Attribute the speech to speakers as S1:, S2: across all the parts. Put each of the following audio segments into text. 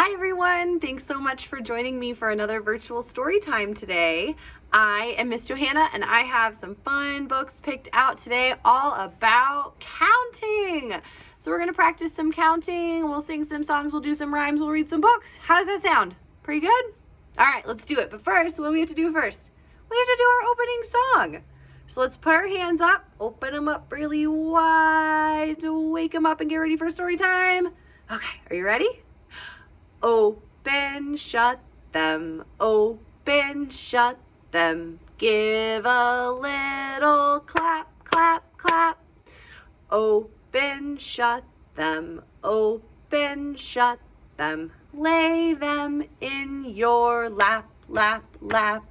S1: Hi everyone, thanks so much for joining me for another virtual story time today. I am Miss Johanna and I have some fun books picked out today all about counting. So we're going to practice some counting, we'll sing some songs, we'll do some rhymes, we'll read some books. How does that sound? Pretty good? All right, let's do it. But first, what do we have to do first? We have to do our opening song. So let's put our hands up, open them up really wide, wake them up and get ready for story time. Okay, are you ready? Open, shut them, open, shut them. Give a little clap, clap, clap. Open, shut them, open, shut them. Lay them in your lap, lap, lap.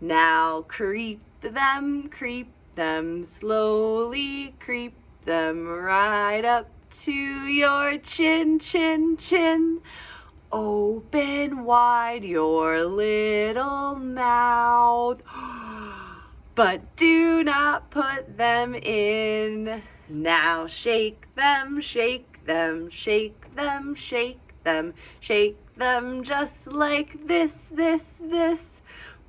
S1: Now creep them, slowly creep them right up to your chin, chin, chin. Open wide your little mouth, but do not put them in. Now shake them, shake them, shake them, shake them, shake them just like this, this, this.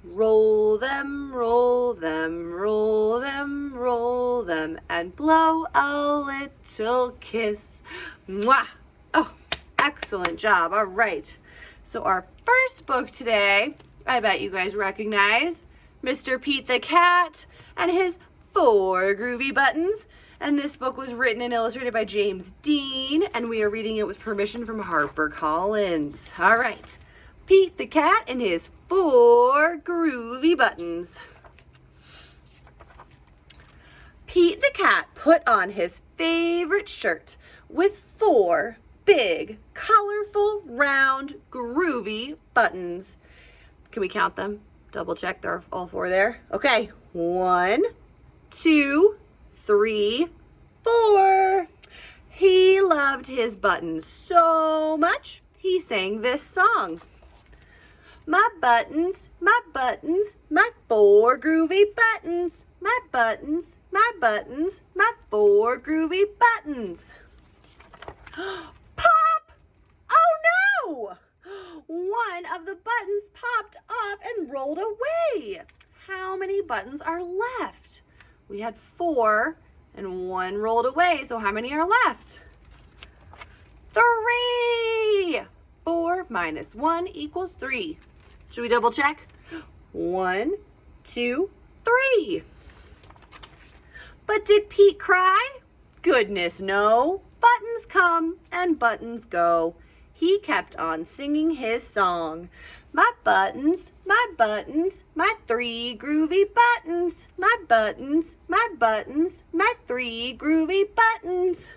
S1: Roll them, roll them, roll them, roll them, and blow a little kiss. Mwah! Oh, excellent job. All right. So our first book today, I bet you guys recognize Mr. Pete the Cat and his 4 groovy buttons. And this book was written and illustrated by James Dean, and we are reading it with permission from HarperCollins. All right. Pete the Cat and his 4 groovy buttons. Pete the Cat put on his favorite shirt with 4 big, colorful, round, groovy buttons. Can we count them? Double check they're all 4 there. Okay, 1, 2, 3, 4. He loved his buttons so much, he sang this song. My buttons, my 4 groovy buttons. My buttons, my 4 groovy buttons. Pop! Oh no! One of the buttons popped off and rolled away. How many buttons are left? We had 4 and 1 rolled away, so how many are left? 3! 4 minus 1 equals 3. Should we double check? 1, 2, 3. But did Pete cry? Goodness, no. Buttons come and buttons go. He kept on singing his song. My buttons, my 3 groovy buttons. My buttons, my 3 groovy buttons.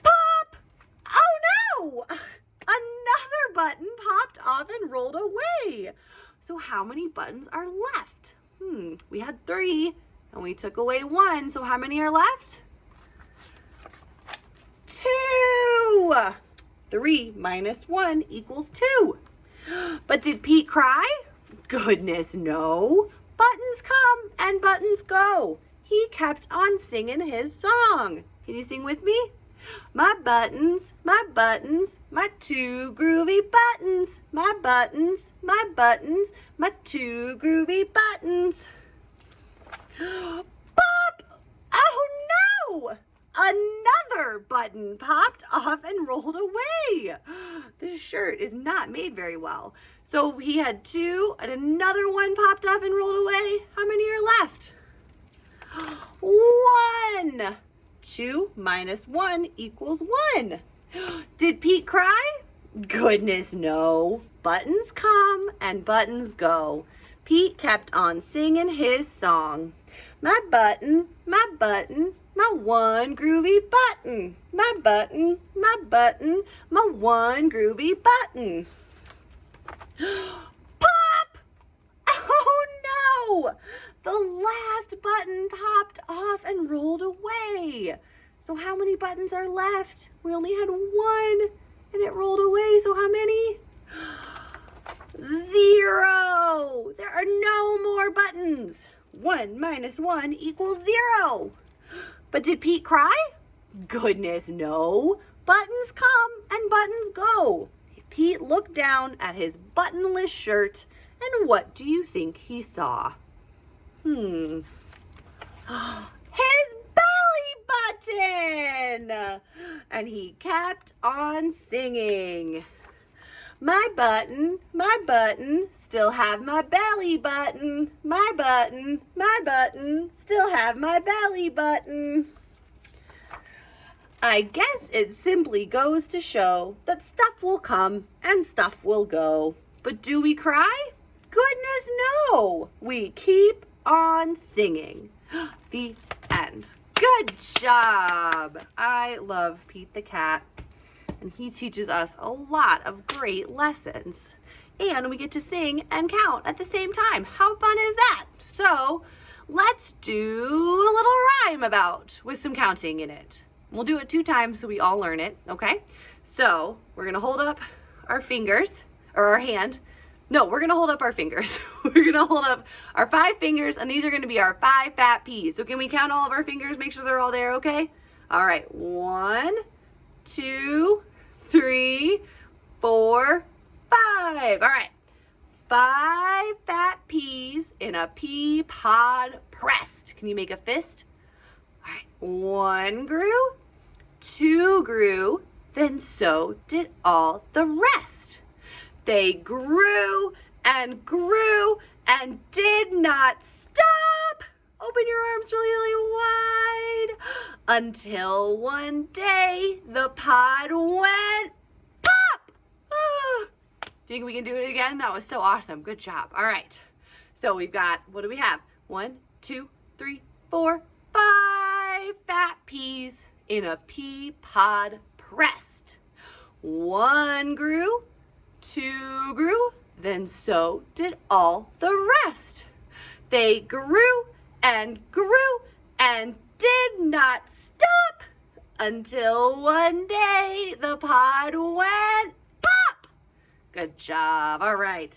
S1: Pop! Oh no! Another button popped off and rolled away. So how many buttons are left? We had 3 and we took away 1. So how many are left? 2. 3 minus 1 equals 2. But did Pete cry? Goodness, no. Buttons come and buttons go. He kept on singing his song. Can you sing with me? My buttons, my 2 groovy buttons. My buttons, my 2 groovy buttons. Pop! Oh no! Another button popped off and rolled away. This shirt is not made very well. So he had 2 and another one popped off and rolled away. How many are left? 1. 2 minus 1 equals 1. Did Pete cry? Goodness, no. Buttons come and buttons go. Pete kept on singing his song. My button, my 1 groovy button. My button, my 1 groovy button. Pop! Oh no! The last button popped off and rolled away. So how many buttons are left? We only had 1 and it rolled away. So how many? 0. There are no more buttons. 1 minus 1 equals 0. But did Pete cry? Goodness, no. Buttons come and buttons go. Pete looked down at his buttonless shirt, and what do you think he saw? His belly button! And he kept on singing. My button, still have my belly button. My button, still have my belly button. I guess it simply goes to show that stuff will come and stuff will go. But do we cry? Goodness, no. We keep on singing. The end. Good job. I love Pete the cat, and he teaches us a lot of great lessons. And we get to sing and count at the same time. How fun is that? So let's do a little rhyme with some counting in it. We'll do it 2 times so we all learn it, okay? So we're gonna hold up our fingers, or our hand. No, we're gonna hold up our fingers. We're gonna hold up our 5 fingers, and these are gonna be our 5 fat peas. So can we count all of our fingers, make sure they're all there, okay? All right, 1, 2, 3, 4, 5. All right, 5 fat peas in a pea pod pressed. Can you make a fist? All right, 1 grew, 2 grew, then so did all the rest. They grew and did not stop. Open your arms really wide until one day the pod went pop. Do you think we can do it again? That was so awesome. Good job. All right. So we've got, what do we have? 1, 2, 3, 4, 5 fat peas in a pea pod pressed. 1 grew, 2 grew, then so did all the rest. They grew and did not stop until one day the pod went pop. Good job. All right.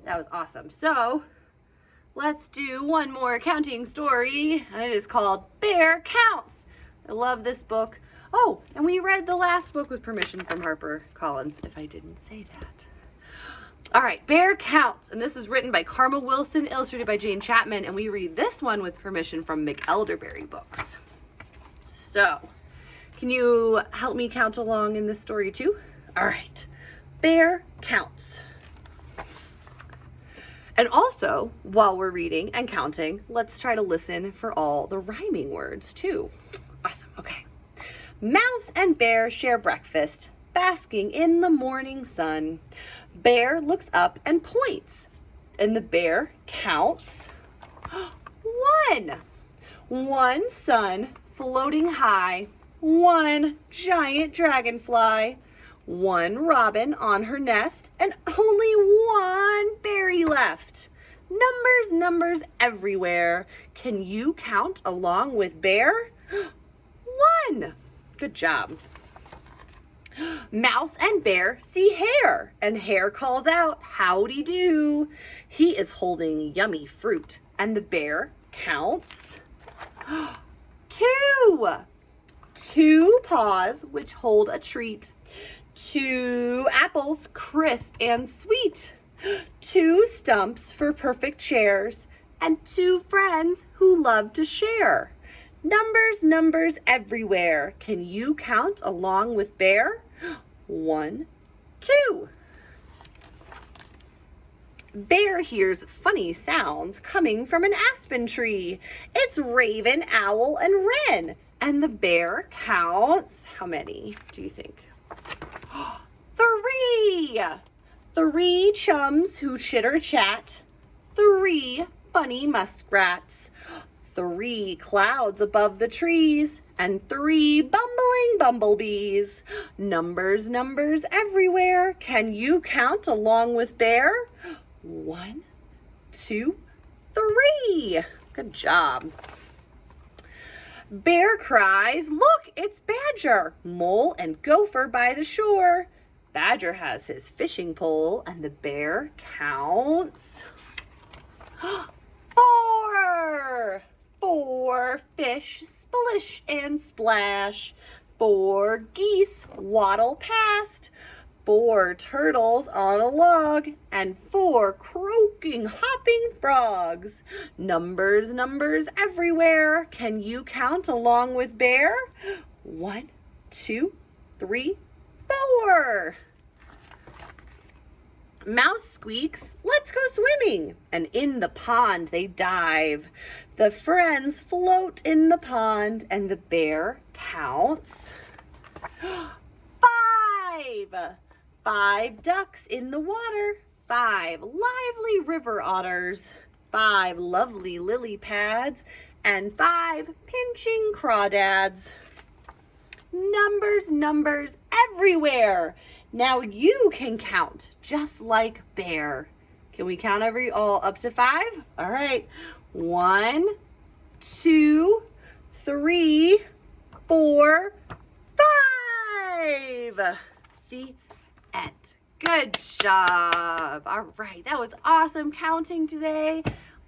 S1: That was awesome. So let's do one more counting story, and it is called Bear Counts. I love this book. Oh, and we read the last book with permission from HarperCollins, if I didn't say that. All right, Bear Counts, and this is written by Karma Wilson, illustrated by Jane Chapman, and we read this one with permission from McElderberry Books. So, can you help me count along in this story too? All right, Bear Counts. And also, while we're reading and counting, let's try to listen for all the rhyming words too. Awesome, okay. Mouse and bear share breakfast, basking in the morning sun. Bear looks up and points, and the bear counts 1. 1 sun floating high, 1 giant dragonfly, 1 robin on her nest, and only 1 berry left. Numbers everywhere. Can you count along with bear? 1. Good job. Mouse and bear see hare, and hare calls out, howdy do. He is holding yummy fruit, and the bear counts 2. 2 paws which hold a treat. 2 apples crisp and sweet. 2 stumps for perfect chairs, and 2 friends who love to share. Numbers everywhere. Can you count along with bear? 1, 2. Bear hears funny sounds coming from an aspen tree. It's raven, owl, and wren. And the bear counts, how many do you think? 3. 3 chums who chitter chat. 3 funny muskrats. 3 clouds above the trees, and 3 bumbling bumblebees. Numbers everywhere. Can you count along with bear? 1, 2, 3. Good job. Bear cries, look, it's Badger, Mole, and Gopher by the shore. Badger has his fishing pole, and the bear counts 4. 4 fish splish and splash. 4 geese waddle past. 4 turtles on a log, and 4 croaking, hopping frogs. Numbers, numbers everywhere. Can you count along with Bear? 1, 2, 3, 4. Mouse squeaks, let's go swimming. And in the pond they dive. The friends float in the pond, and the bear counts 5. 5 ducks in the water. 5 lively river otters. 5 lovely lily pads. And 5 pinching crawdads. Numbers, numbers everywhere. Now you can count just like Bear. Can we count all up to 5? All right. 1, 2, 3, 4, 5. The end. Good job. All right. That was awesome counting today.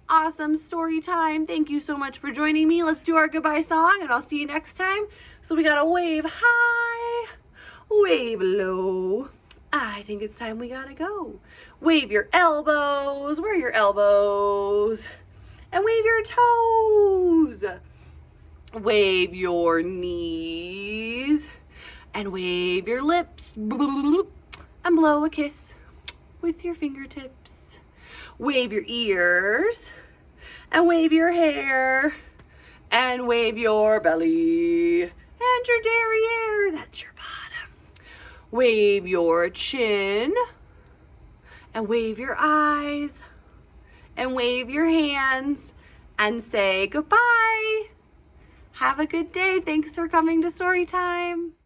S1: Awesome story time. Thank you so much for joining me. Let's do our goodbye song, and I'll see you next time. So we got to wave high, wave low. I think it's time we gotta go. Wave your elbows. Where are your elbows? And wave your toes. Wave your knees. And wave your lips. And blow a kiss with your fingertips. Wave your ears. And wave your hair. And wave your belly. And your derriere. That's your bottom. Wave your chin, and wave your eyes, and wave your hands, and say goodbye. Have a good day. Thanks for coming to Storytime.